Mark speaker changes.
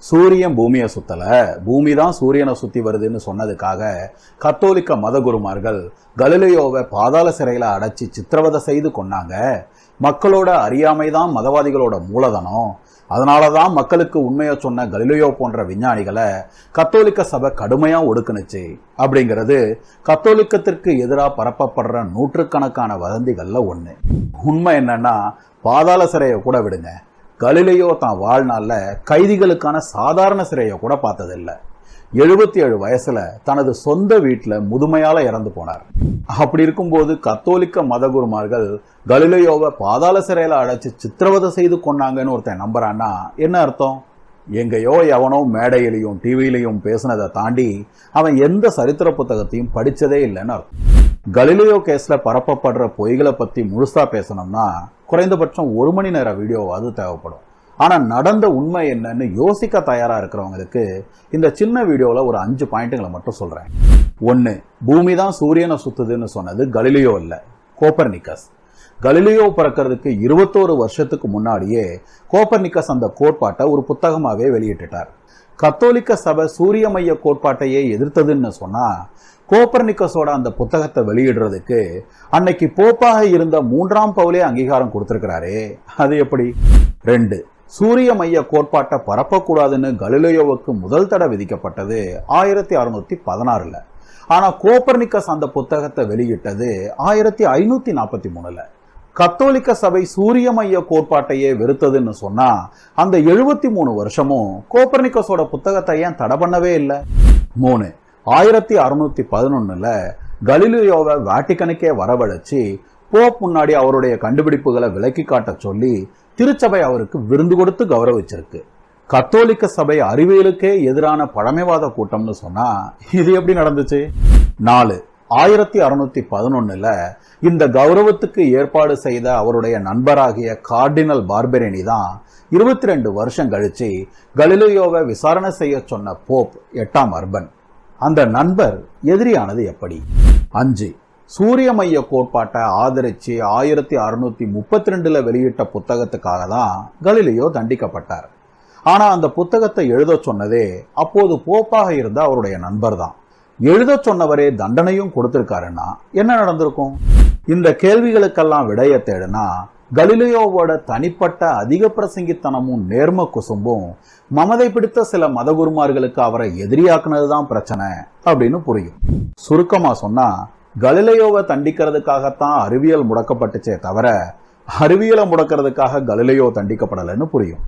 Speaker 1: சூரியன் பூமியை சுத்தல, பூமி தான் சூரியனை சுத்தி வருதுன்னு சொன்னதுக்காக கத்தோலிக்க மதகுருமார்கள் கலிலியோவை பாதாள சிறையில அடைச்சி சித்திரவதை செய்து கொண்டாங்க. மக்களோட அறியாமைதான் மதவாதிகளோட மூலதனம். அதனாலதான் மக்களுக்கு உண்மையை சொன்ன கலிலியோ போன்ற விஞ்ஞானிகளை கத்தோலிக்க சபை கடுமையா ஒடுக்குனுச்சு அப்படிங்கிறது கத்தோலிக்கத்திற்கு எதிராக பரப்பப்படுற நூற்றுக்கணக்கான வதந்திகள்ல ஒண்ணு. உண்மை என்னன்னா, பாதாள சிறையை கூட விடுங்க, கலிலியோ தான் வாழ்நாள்ல கைதிகளுக்கான சாதாரண சிறையை கூட பார்த்ததில்லை. 77 வயசுல தனது சொந்த வீட்டில் முதுமையால இறந்து போனார். அப்படி இருக்கும்போது கத்தோலிக்க மதகுருமார்கள் கலிலியோவை பாதாள சிறையில அடைச்சு சித்திரவதை செய்து கொண்டாங்கன்னு ஒருத்தன் நம்புறான்னா என்ன அர்த்தம்? எங்கேயோ எவனோ மேடையிலையும் டிவிலையும் பேசினதை தாண்டி அவன் எந்த சரித்திர புத்தகத்தையும் படிச்சதே இல்லைன்னு அர்த்தம். கலிலியோ கேஸ்ல பரப்பப்படுற பொய்களை பத்தி முழுசா பேசணும்னா குறைந்தபட்சம் 1 மணி நேர வீடியோவாவது தேவைப்படும். ஆனா நடந்த உண்மை என்னன்னு யோசிக்க தயாரா இருக்கிறவங்களுக்கு இந்த சின்ன வீடியோல ஒரு 5 பாயிண்ட்டுகளை மட்டும் சொல்றேன். 1. பூமி தான் சூரியனை சுத்துதுன்னு சொன்னது கலிலியோ இல்ல, கோப்பர்னிக்கஸ். கலிலியோ பிறக்கிறதுக்கு 21 வருஷத்துக்கு முன்னாடியே கோப்பர்னிக்கஸ் அந்த கோட்பாட்டை ஒரு புத்தகமாவே வெளியிட்டுட்டார். கத்தோலிக்க சபை சூரிய மைய கோட்பாட்டையே எதிர்த்ததுன்னு சொன்னா கோப்பர்னிக்கஸோட அந்த புத்தகத்தை வெளியிடுறதுக்கு அன்னைக்கு போப்பாக இருந்த 3ஆம் பவுலே அங்கீகாரம் கொடுத்திருக்கிறாரே, அது எப்படி? 2. சூரிய மைய கோட்பாட்டை பரப்பக்கூடாதுன்னு கலிலியோவுக்கு முதல் தடை விதிக்கப்பட்டது 1616ல. ஆனா கோப்பர்னிக்கஸ் அந்த புத்தகத்தை வெளியிட்டது 1543ல. கத்தோலிக்க சபை சூரிய மைய கோட்பாட்டையே வெறுத்ததுன்னு சொன்னா அந்த 73 வருஷமும் கோப்பர்னிக்கஸோட புத்தகத்தை ஏன் தடை பண்ணவே இல்லை? 3. 1611ல கலிலியோவை வாட்டிகனுக்கே வரவழைச்சு போப் முன்னாடி அவருடைய கண்டுபிடிப்புகளை விலக்கி காட்ட சொல்லி திருச்சபை அவருக்கு விருந்து கொடுத்து கௌரவிச்சிருக்கு. கத்தோலிக்க சபை அறிவியலுக்கே எதிரான பழமைவாத கூட்டம்னு சொன்னா இது எப்படி நடந்துச்சு? 4. 1611ல இந்த கௌரவத்துக்கு ஏற்பாடு செய்த அவருடைய நண்பராகிய கார்டினல் பார்பெரினி தான் 22 வருஷம் கழிச்சு கலிலியோவை விசாரணை செய்ய சொன்ன போப் 8ஆம் அர்பன். அந்த நண்பர் எதிரியானது எப்படி? 5. சூரிய மைய கோட்பாட்டை ஆதரிச்சு 1632ல வெளியிட்ட புத்தகத்துக்காக தான் கலிலியோ தண்டிக்கப்பட்டார். ஆனா அந்த புத்தகத்தை எழுத சொன்னதே அப்போது போப்பாக இருந்த அவருடைய நண்பர் தான். எழுத சொன்னவரே தண்டனையும் கொடுத்திருக்காருன்னா என்ன நடந்திருக்கும்? இந்த கேள்விகளுக்கெல்லாம் விடைய தேடுனா கலிலியோவோட தனிப்பட்ட அதிக பிரசங்கித்தனமும் நேர்ம குசும்பும் மமதை பிடித்த சில மதகுருமார்களுக்கு அவரை எதிரியாக்குனதுதான் பிரச்சனை அப்படின்னு புரியும். சுருக்கமா சொன்னா கலிலியோவை தண்டிக்கிறதுக்காகத்தான் அறிவியல் முடக்கப்பட்டுச்சே தவிர அறிவியலை முடக்கிறதுக்காக கலிலியோ தண்டிக்கப்படலைன்னு புரியும்.